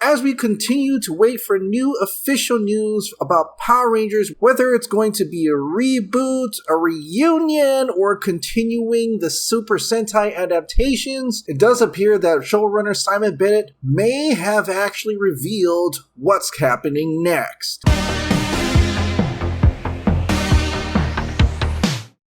as we continue to wait for new official news about Power Rangers, whether it's going to be a reboot, a reunion, or continuing the Super Sentai adaptations, it does appear that showrunner Simon Bennett may have actually revealed what's happening next.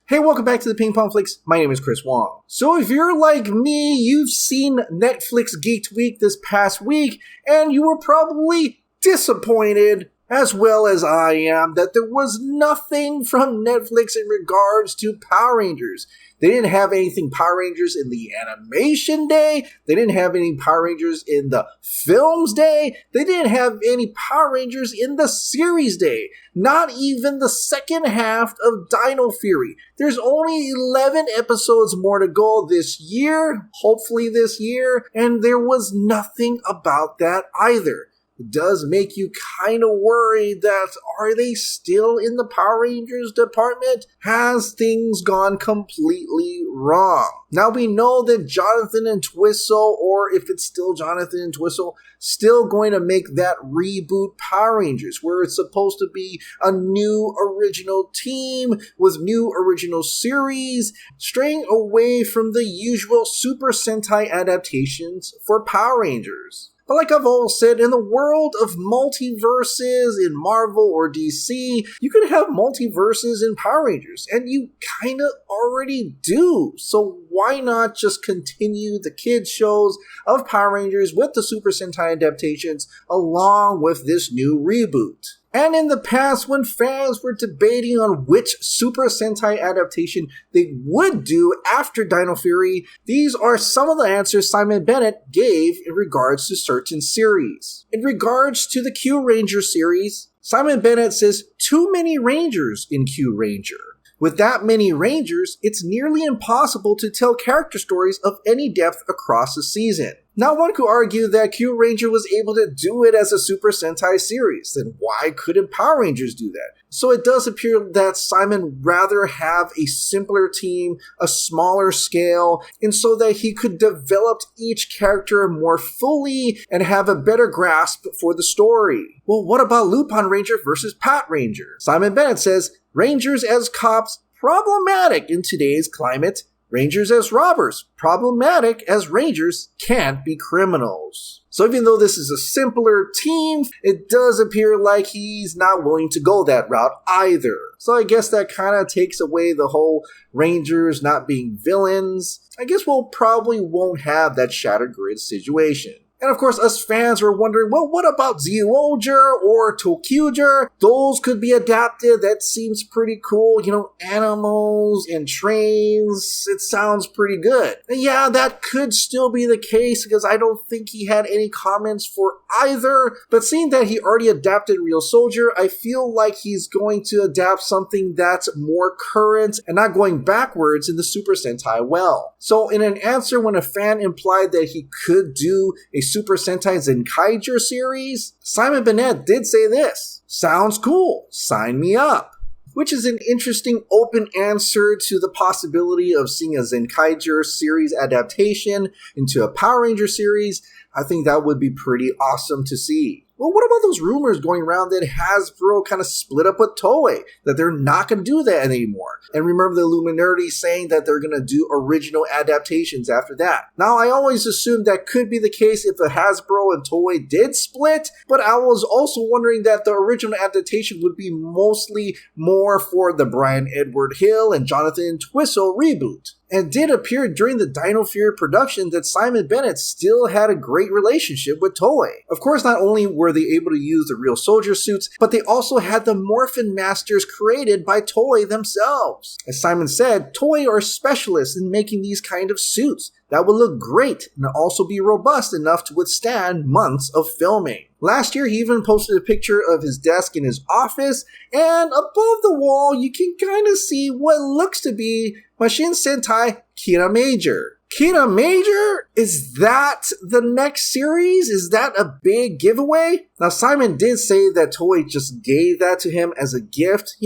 Hey, welcome back to the Ping Pong Flix. My name is Chris Wong. So if you're like me, you've seen Netflix Geeked Week this past week, and you were probably disappointed, as well as I am, that there was nothing from Netflix in regards to Power Rangers. They didn't have anything Power Rangers in the animation day. They didn't have any Power Rangers in the films day. They didn't have any Power Rangers in the series day. Not even the second half of Dino Fury. There's only 11 episodes more to go this year, hopefully this year, and there was nothing about that either. It does make you kind of worried that are they still in the Power Rangers department? Has things gone completely wrong? Now we know that Jonathan Entwistle, or if it's still Jonathan Entwistle, still going to make that reboot Power Rangers where it's supposed to be a new original team with new original series, straying away from the usual Super Sentai adaptations for Power Rangers. But like I've always said, in the world of multiverses in Marvel or DC, you can have multiverses in Power Rangers, and you kind of already do. So why not just continue the kids shows of Power Rangers with the Super Sentai adaptations along with this new reboot? And in the past, when fans were debating on which Super Sentai adaptation they would do after Dino Fury, these are some of the answers Simon Bennett gave in regards to certain series. In regards to the Q Ranger series, Simon Bennett says too many Rangers in Q Ranger. With that many Rangers, it's nearly impossible to tell character stories of any depth across a season. Now one could argue that Q Ranger was able to do it as a Super Sentai series, then why couldn't Power Rangers do that? So it does appear that Simon rather have a simpler team, a smaller scale, and so that he could develop each character more fully and have a better grasp for the story. Well, what about Lupin Ranger versus Pat Ranger? Simon Bennett says, Rangers as cops, problematic in today's climate. Rangers as robbers, problematic as Rangers can't be criminals. So even though this is a simpler team, it does appear like he's not willing to go that route either. So I guess that kind of takes away the whole Rangers not being villains. I guess we'll probably won't have that Shattered Grid situation. And of course, us fans are wondering, well, what about Zyuohger or Tokyuger? Those could be adapted. That seems pretty cool. You know, animals and trains. It sounds pretty good. And yeah, that could still be the case because I don't think he had any comments for either. But seeing that he already adapted Real Soldier, I feel like he's going to adapt something that's more current and not going backwards in the Super Sentai well. So in an answer when a fan implied that he could do a Super Sentai Zenkaiger series, Simon Bennett did say this: sounds cool, sign me up. Which is an interesting open answer to the possibility of seeing a Zenkaiger series adaptation into a Power Ranger series. I think that would be pretty awesome to see. Well, what about those rumors going around that Hasbro kind of split up with Toei, that they're not going to do that anymore? And remember the Illuminati saying that they're going to do original adaptations after that. Now, I always assumed that could be the case if the Hasbro and Toei did split, but I was also wondering that the original adaptation would be mostly more for the Brian Edward Hill and Jonathan Entwistle reboot. And it did appear during the Dino Fury production that Simon Bennett still had a great relationship with Toei. Of course, not only were they able to use the Real Soldier suits, but they also had the Morphin Masters created by Toei themselves. As Simon said, Toei are specialists in making these kind of suits that would look great and also be robust enough to withstand months of filming. Last year, he even posted a picture of his desk in his office, and above the wall, you can kind of see what looks to be Machine Sentai Kira Major. Kita Major? Is that the next series? Is that a big giveaway? Now, Simon did say that Toei just gave that to him as a gift,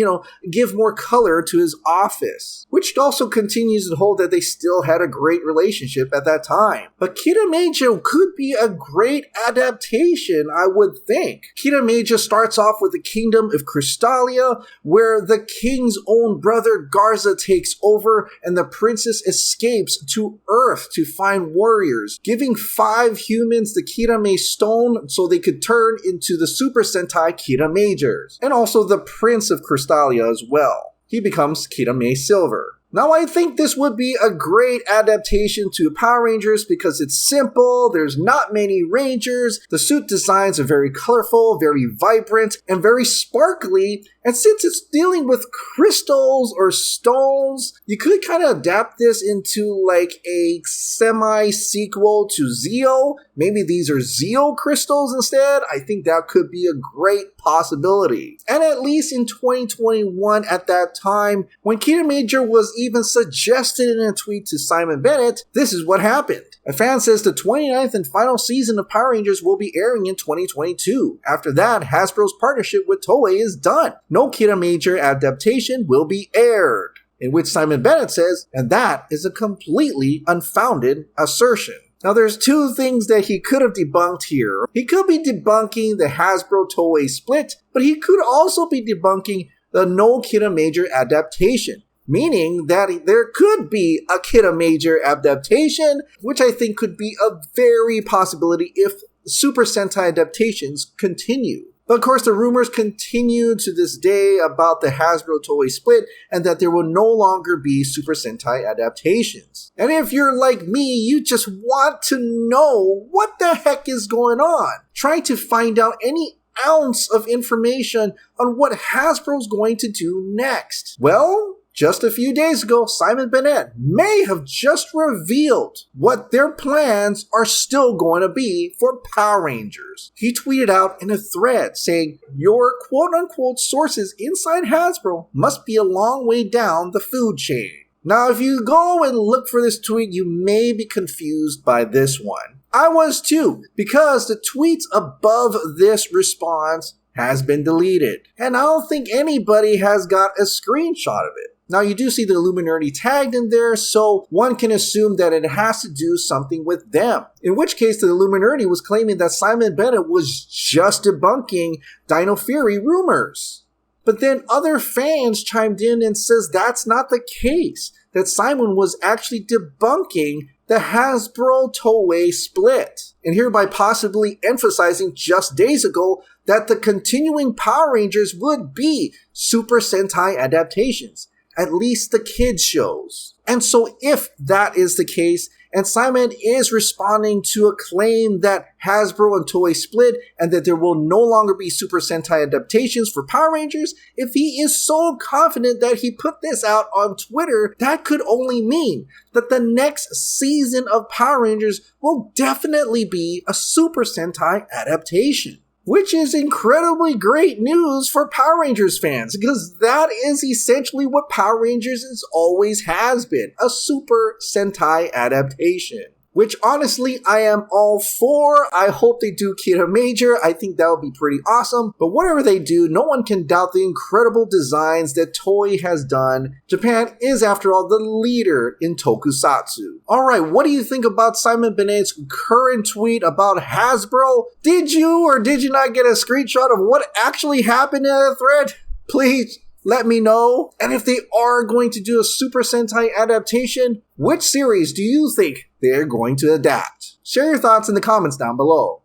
give more color to his office, which also continues to hold that they still had a great relationship at that time. But Kita Major could be a great adaptation, I would think. Kita Major starts off with the kingdom of Crystalia, where the king's own brother Garza takes over and the princess escapes to Earth to find warriors, giving 5 humans the Kirame stone so they could turn into the Super Sentai Kita Majors, and also the Prince of Crystalia as well. He becomes Kirame Silver. Now, I think this would be a great adaptation to Power Rangers because it's simple, there's not many Rangers, the suit designs are very colorful, very vibrant, and very sparkly, and since it's dealing with crystals or stones, you could kind of adapt this into like a semi-sequel to Zeo. Maybe these are Zeo crystals instead. I think that could be a great possibility. And at least in 2021 at that time, when Kita Major was even suggested in a tweet to Simon Bennett, this is what happened. A fan says the 29th and final season of Power Rangers will be airing in 2022. After that, Hasbro's partnership with Toei is done. No Kita Major adaptation will be aired. In which Simon Bennett says, and that is a completely unfounded assertion. Now there's 2 things that he could have debunked here. He could be debunking the Hasbro-Toei split, but he could also be debunking the no Kita Major adaptation. Meaning that there could be a Kita Major adaptation, which I think could be a very possibility if Super Sentai adaptations continue. But of course, the rumors continue to this day about the Hasbro-Toei split and that there will no longer be Super Sentai adaptations. And if you're like me, you just want to know what the heck is going on, trying to find out any ounce of information on what Hasbro's going to do next. Well, just a few days ago, Simon Bennett may have just revealed what their plans are still going to be for Power Rangers. He tweeted out in a thread saying, your quote-unquote sources inside Hasbro must be a long way down the food chain. Now, if you go and look for this tweet, you may be confused by this one. I was too, because the tweets above this response has been deleted. And I don't think anybody has got a screenshot of it. Now, you do see the Illuminati tagged in there, so one can assume that it has to do something with them. In which case, the Illuminati was claiming that Simon Bennett was just debunking Dino Fury rumors. But then other fans chimed in and says that's not the case, that Simon was actually debunking the Hasbro-Toei split, and hereby possibly emphasizing just days ago that the continuing Power Rangers would be Super Sentai adaptations. At least the kids shows. And so if that is the case, and Simon is responding to a claim that Hasbro and Toei split and that there will no longer be Super Sentai adaptations for Power Rangers, if he is so confident that he put this out on Twitter, that could only mean that the next season of Power Rangers will definitely be a Super Sentai adaptation. Which is incredibly great news for Power Rangers fans, because that is essentially what Power Rangers always has been, a Super Sentai adaptation. Which honestly, I am all for. I hope they do Kita Major. I think that would be pretty awesome. But whatever they do, no one can doubt the incredible designs that Toei has done. Japan is, after all, the leader in Tokusatsu. Alright, what do you think about Simon Bennett's current tweet about Hasbro? Did you or did you not get a screenshot of what actually happened in the thread? Please let me know. And if they are going to do a Super Sentai adaptation, which series do you think they're going to adapt? Share your thoughts in the comments down below.